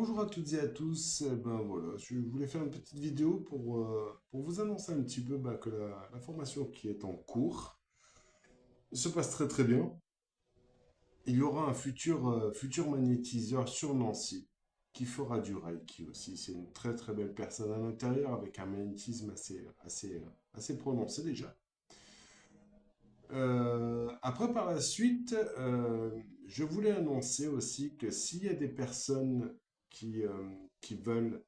Bonjour à toutes et à tous. Ben voilà, je voulais faire une petite vidéo pour vous annoncer un petit peu que la formation qui est en cours se passe très très bien. Il y aura un futur magnétiseur sur Nancy qui fera du Reiki aussi. C'est une très très belle personne à l'intérieur avec un magnétisme assez prononcé déjà. Après, par la suite, je voulais annoncer aussi que s'il y a des personnes qui veulent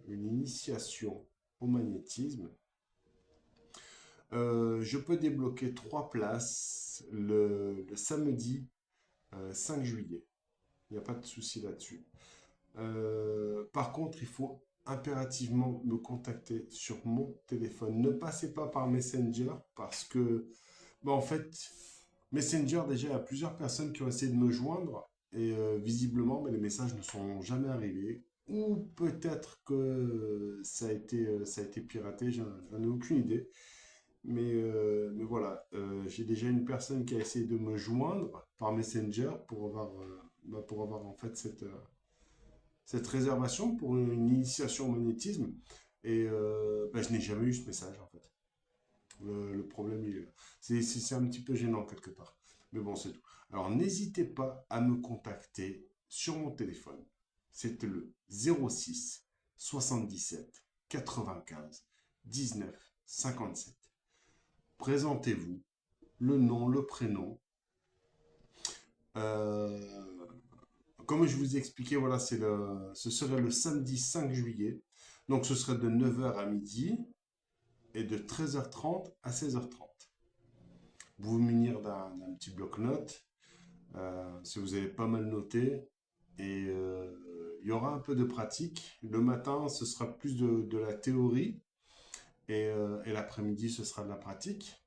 une initiation au magnétisme, je peux débloquer 3 places le samedi 5 juillet. Il n'y a pas de souci là-dessus. Par contre, il faut impérativement me contacter sur mon téléphone. Ne passez pas par Messenger parce que, en fait, Messenger, déjà, il y a plusieurs personnes qui ont essayé de me joindre et visiblement, mais les messages ne sont jamais arrivés. Ou peut-être que ça a été piraté, j'en ai aucune idée. Mais voilà, j'ai déjà une personne qui a essayé de me joindre par Messenger pour avoir en fait cette réservation pour une initiation au magnétisme. Et je n'ai jamais eu ce message en fait. Le problème, c'est un petit peu gênant quelque part. Mais bon, c'est tout. Alors, n'hésitez pas à me contacter sur mon téléphone. C'est le 06 77 95 19 57. Présentez-vous, le nom, le prénom. Euh, Comme je vous ai expliqué, voilà, ce serait le samedi 5 juillet. Donc, ce serait de 9 heures à midi et de 13h30 à 16h30. Vous vous munir d'un petit bloc-notes, si vous avez pas mal noté. Et il y aura un peu de pratique. Le matin, ce sera plus de la théorie. Et l'après-midi, ce sera de la pratique.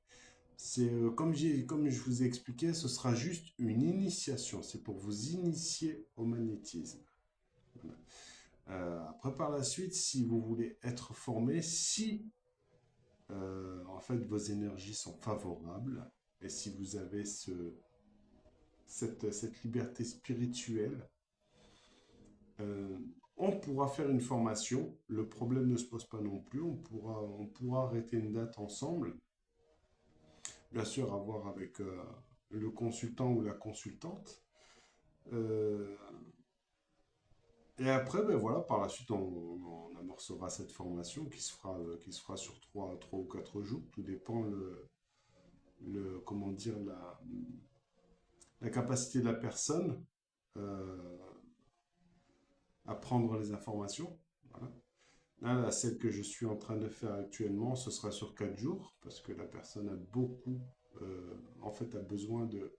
C'est comme je vous ai expliqué, ce sera juste une initiation. C'est pour vous initier au magnétisme. Voilà. Après, par la suite, si vous voulez être formé, si en fait vos énergies sont favorables et si vous avez cette liberté spirituelle, euh, on pourra faire une formation. Le problème ne se pose pas non plus. On pourra arrêter une date ensemble. Bien sûr, à voir avec le consultant ou la consultante. Euh, et après, ben voilà, par la suite, on amorcera cette formation qui se fera sur 3 ou 4 jours. Tout dépend comment dire, la capacité de la personne euh, à prendre les informations. Voilà. Là, celle que je suis en train de faire actuellement, ce sera sur 4 jours parce que la personne a en fait, a besoin de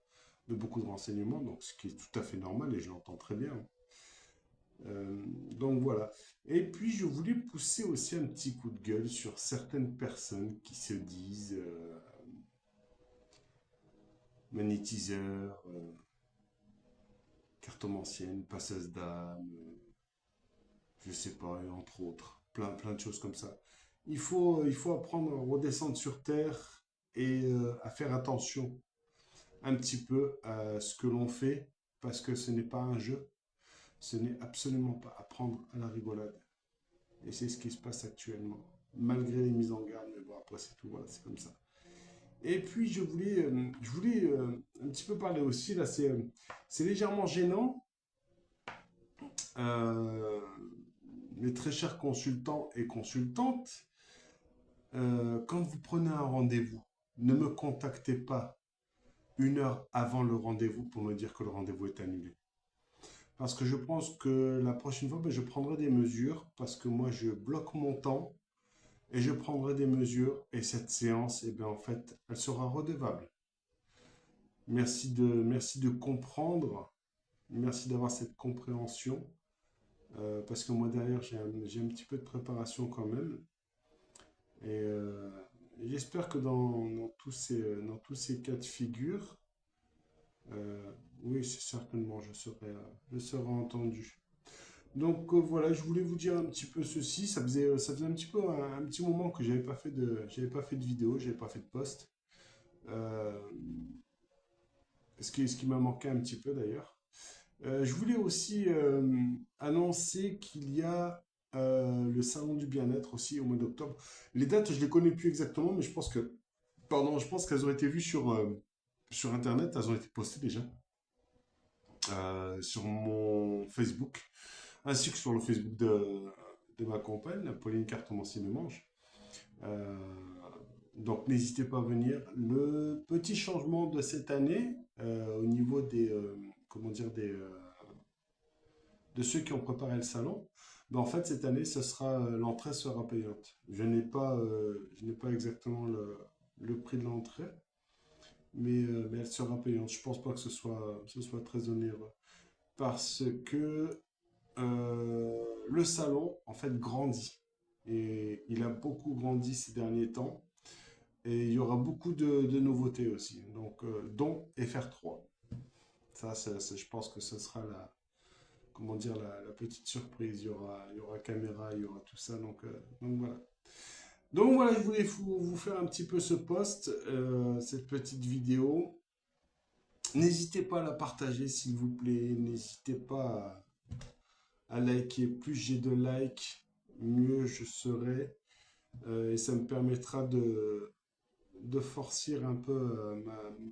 beaucoup de renseignements, donc ce qui est tout à fait normal et je l'entends très bien. Donc voilà. Et puis je voulais pousser aussi un petit coup de gueule sur certaines personnes qui se disent magnétiseurs, cartomanciennes, passeuses d'âme, je sais pas, et entre autres, plein de choses comme ça. Il faut apprendre à redescendre sur Terre et à faire attention un petit peu à ce que l'on fait, parce que ce n'est pas un jeu, ce n'est absolument pas à prendre à la rigolade. Et c'est ce qui se passe actuellement, malgré les mises en garde, mais bon, après c'est tout, voilà, c'est comme ça. Et puis je voulais un petit peu parler aussi, là, c'est légèrement gênant, euh, mes très chers consultants et consultantes, quand vous prenez un rendez-vous, ne me contactez pas 1 heure avant le rendez-vous pour me dire que le rendez-vous est annulé. Parce que je pense que la prochaine fois, je prendrai des mesures parce que moi, je bloque mon temps et je prendrai des mesures et cette séance, eh bien, en fait, elle sera redevable. Merci de comprendre, merci d'avoir cette compréhension parce que moi, derrière, j'ai un petit peu de préparation quand même. Et j'espère que dans tous ces cas de figure, oui, c'est certainement, je serai entendu. Donc voilà, je voulais vous dire un petit peu ceci. Ça faisait un petit peu un petit moment que j'avais pas fait de vidéo, j'avais pas fait de post. Euh, ce qui m'a manqué un petit peu d'ailleurs. Je voulais aussi annoncer qu'il y a le salon du bien-être aussi au mois d'octobre. Les dates, je les connais plus exactement, mais je pense que, pardon, je pense qu'elles ont été vues sur Internet, elles ont été postées déjà sur mon Facebook, ainsi que sur le Facebook de ma compagne, Pauline Cartomancy-Mémange. Euh, donc n'hésitez pas à venir. Le petit changement de cette année au niveau des, comment dire, de ceux qui ont préparé le salon, ben en fait cette année l'entrée sera payante. Je n'ai pas exactement le prix de l'entrée, mais elle sera payante. Je pense pas que ce soit très onéreux parce que le salon en fait grandit et il a beaucoup grandi ces derniers temps. Et il y aura beaucoup de nouveautés aussi, donc, dont FR3. Je pense que ce sera comment dire, la petite surprise. Il y aura caméra, il y aura tout ça, donc voilà. Donc voilà, je voulais vous faire un petit peu ce post, cette petite vidéo. N'hésitez pas à la partager, s'il vous plaît. N'hésitez pas à liker. Plus j'ai de likes, mieux je serai. Et ça me permettra de forcir un peu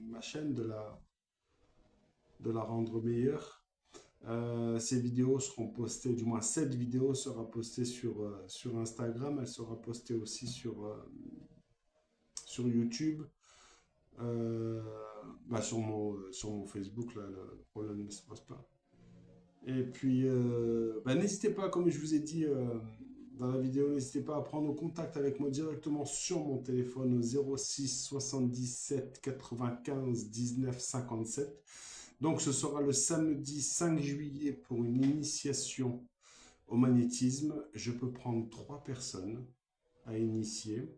ma chaîne, de la rendre meilleure. Ces vidéos seront postées, du moins cette vidéo sera postée sur Instagram, elle sera postée aussi sur YouTube, euh, sur mon Facebook, là, le problème ne se pose pas. Et puis, n'hésitez pas, comme je vous ai dit dans la vidéo, n'hésitez pas à prendre contact avec moi directement sur mon téléphone au 06 77 95 19 57. Donc, ce sera le samedi 5 juillet pour une initiation au magnétisme. Je peux prendre 3 personnes à initier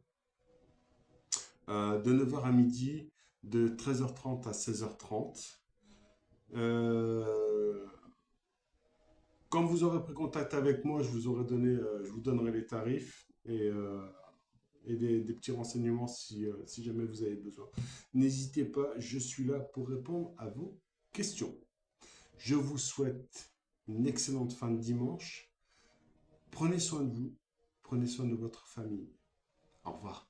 de 9h à midi, de 13h30 à 16h30. Euh, Quand vous aurez pris contact avec moi, je vous donnerai les tarifs et des petits renseignements si jamais vous avez besoin. N'hésitez pas, je suis là pour répondre à vos questions. Je vous souhaite une excellente fin de dimanche. Prenez soin de vous, prenez soin de votre famille. Au revoir.